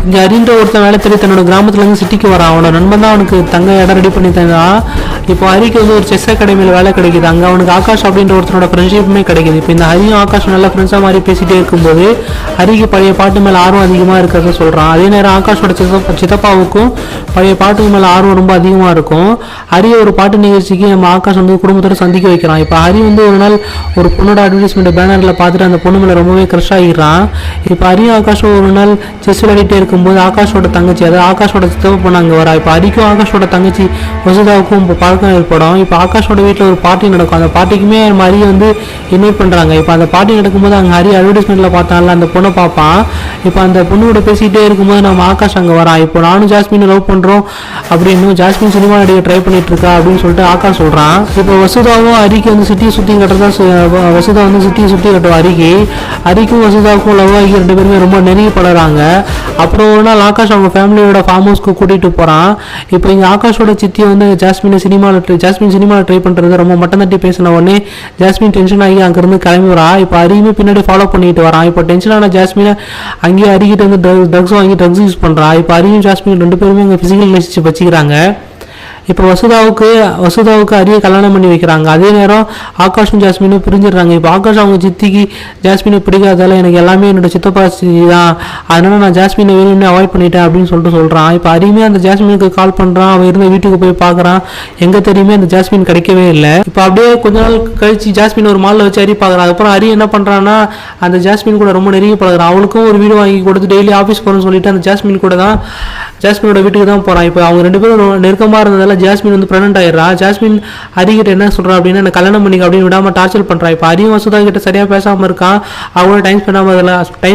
இங்கே ஹரின்ற ஒருத்தன் வேலை தேடி தன்னோட கிராமத்துலேருந்து சிட்டிக்கு வரான். அவனோட நண்பன் தான் அவனுக்கு தங்க இடம் ரெடி பண்ணி தந்தான். இப்போ ஹரிக்கு வந்து ஒரு செஸ் அகாடமியில் வேலை கிடைக்குது. அங்கே அவனுக்கு ஆகாஷ் அப்படின்ற ஒருத்தனோட ஃப்ரெண்ட்ஷிப்புமே கிடைக்குது. இப்போ இந்த ஹரியும் ஆகாஷ் நல்ல ஃப்ரெண்ட்ஸாக மாதிரி பேசிகிட்டே இருக்கும்போது ஹரிக்கு பழைய பாட்டு மேலே ஆர்வம் அதிகமாக இருக்கிறத சொல்கிறான். அதே நேரம் ஆகாஷோட சித்தப்பாவுக்கும் பழைய பாட்டுக்கு மேலே ஆர்வம் ரொம்ப அதிகமாக இருக்கும். ஹரி ஒரு பாட்டு நிகழ்ச்சிக்கு நம்ம ஆகாஷ் வந்து குடும்பத்தோட சந்திக்க வைக்கிறான். இப்போ ஹரி வந்து ஒரு நாள் ஒரு பொண்ணோட அட்வர்டைஸ்மெண்ட் பேனரில் பார்த்துட்டு அந்த பொண்ணு மேலே ரொம்பவே க்ரஷ் ஆகிடுறான். இப்போ ஹரியும் ஆகாஷும் ஒரு நாள் செஸ் விளையாடிட்டே இருக்கும்போது ஆகாஷோட தங்கச்சி, அதாவது ஆகாஷோட சித்தப்பா பொண்ணு அங்கே வரா. இப்போ ஹரிக்கும் ஆகாஷோட தங்கச்சி வசுதாவுக்கும் இப்போ பழக்கம் ஏற்படும். இப்போ ஆகாஷோட வீட்டில் ஒரு பார்ட்டி நடக்கும். அந்த பார்ட்டிக்குமே நம்ம ஹரியை வந்து இன்வைட் பண்ணுறாங்க. இப்போ அந்த பார்ட்டி நடக்கும்போது அங்கே ஹரி அட்வர்டைஸ்மெண்ட்டில் பார்த்தால அந்த பொண்ணை பார்ப்பான். இப்போ அந்த பொண்ணோட பேசிக்கிட்டே இருக்கும்போது நம்ம ஆகாஷ் அங்கே வரான். இப்போ நானும் ஜாஸ்மின் லவ் பண்ணுறோம் அப்படின்னு, ஜாஸ்மின் சினிமா நடிகை ட்ரை பண்ணிட்டு இருக்கா அப்படின்னு சொல்லிட்டு ஆகாஷ் சொல்கிறான். இப்போ வசுதாவும் ஹரிக்கு வந்து சிட்டியை சுற்றி கட்டுறதா வசுதா வந்து சிட்டியை சுற்றி கட்டுவோம் ஹரிக்கும் வசுதாவுக்கும் லவ் ஆகி ரெண்டு பேருமே ரொம்ப நெருங்கி படுறாங்க. அப்புறம் ஒரு நாள் ஆகாஷ் அவங்க ஃபேமிலியோட ஃபார்ம் ஹவுஸ்க்கு கூட்டிகிட்டு போகிறான். இப்போ இங்கே ஆகாஷோட சித்தியை வந்து ஜாஸ்மின் சினிமாவில் ட்ரை பண்ணுறது ரொம்ப மட்டம் தட்டி பேசின உடனே ஜாஸ்மின் டென்ஷன் ஆகி அங்கேருந்து கிளம்பி வரா. இப்போ ஹரியுமே பின்னாடி ஃபாலோ பண்ணிட்டு வரான். இப்போ டென்ஷனான ஜாஸ்மினை அங்கேயே ஹரிக்கிட்ட வந்து ட்ரக்ஸ் வாங்கி ட்ரக்ஸ் யூஸ் பண்ணுறான். இப்போ ஹரியும் ஜாஸ்மின் ரெண்டு பேருமே இங்கே ஃபிசிக்கல் ரிலேஷன்ஷிப் வச்சுக்கிறாங்க. இப்போ வசுதாவுக்கு ஹரியை கல்யாணம் பண்ணி வைக்கிறாங்க. அதே நேரம் ஆகாஷும் ஜாஸ்மினும் பிரிஞ்சிடுறாங்க. இப்போ ஆகாஷ் அவங்க சித்திக்கு ஜாஸ்மினை பிடிக்காதால எனக்கு எல்லாமே என்னோட சித்தப்பா தான், அதனால நான் ஜாஸ்மினை வேணும்னு அவாய்ட் பண்ணிட்டேன் அப்படின்னு சொல்கிறான். இப்போ ஹரியுமே அந்த ஜாஸ்மினுக்கு கால் பண்ணுறான். அவன் இருந்த வீட்டுக்கு போய் பார்க்குறான். எங்கே தெரியுமே அந்த ஜாஸ்மின் கிடைக்கவே இல்லை. இப்போ அப்படியே கொஞ்ச நாள் கழிச்சு ஜாஸ்மின் ஒரு மாலில் வச்சு ஹரி பார்க்குறான். அதுக்கப்புறம் ஹரி என்ன பண்ணுறான்னா அந்த ஜாஸ்மின் கூட ரொம்ப நெருங்கி பழகுறான். அவளுக்கும் ஒரு வீடு வாங்கி கொடுத்து டெய்லி ஆஃபீஸ் போகிறேன்னு சொல்லிட்டு அந்த ஜாஸ்மினோட வீட்டுக்கு தான் போகிறான். இப்போ அவங்க ரெண்டு பேரும் நெருக்கமாக இருந்ததால ஜாஸ்மின் வந்து ப்ரெக்னென்ட் ஆயிடுறா. ஜாஸ்மின் ஹரிகிட்ட என்ன சொல்கிறா அப்படின்னா என்ன கல்யாணம் பண்ணிக்க அப்படின்னு விடாமல் டார்ச்சர் பண்ணுறான். இப்போ ஹரியும் வசுதா கிட்ட சரியாக பேசாமல் இருக்கான். அவங்களோட டைம்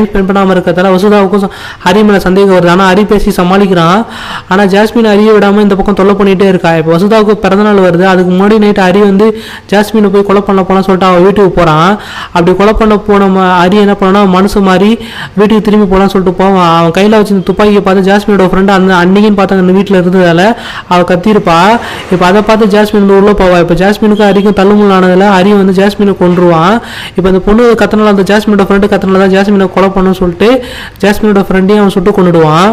ஸ்பெண்ட் பண்ணாமல் இருக்கிறதால வசுதாவுக்கும் ஹரி மேலே சந்தேகம் வருது. ஆனால் ஹரி பேசி சமாளிக்கிறான். ஆனால் ஜாஸ்மின் ஹரியை விடாமல் இந்த பக்கம் தொல்லை பண்ணிகிட்டே இருக்கா. இப்போ வசுதாவுக்கு பிறந்தநாள் வருது. அதுக்கு முன்னாடி நைட்டு ஹரி வந்து ஜாஸ்மினை போய் கொலை பண்ண போனான்னு சொல்லிட்டு அவன் வீட்டுக்கு போகிறான். அப்படி கொலை பண்ண போன ஹரி என்ன பண்ணா மனசு மாதிரி வீட்டுக்கு திரும்பி போகலான்னு சொல்லிட்டு போவான். அவன் கையில் வச்சு துப்பாக்கியை பார்த்து ஜாஸ்மினோட ஃப்ரெண்டு அந்த அன்னைக்குன்னு பார்த்து அந்த வீட்டில் இருந்ததால அவள் கத்திருப்பா. இப்போ அதை பார்த்து ஜாஸ்மின் வந்து உள்ளே போவா. இப்போ ஜாஸ்மினுக்கு ஹரிக்கும் தள்ளுமுள் ஆனதில் ஹரி வந்து ஜாஸ்மினை கொன்றுவான். இப்போ அந்த பொண்ணு கத்தனால அந்த ஜாஸ்மினோட ஃப்ரெண்டு கத்தனால தான் ஜாஸ்மினை கொலை பண்ணணும்னு சொல்லிட்டு ஜாஸ்மினோட ஃப்ரெண்டையும் அவன் சுட்டு கொண்டுடுவான்.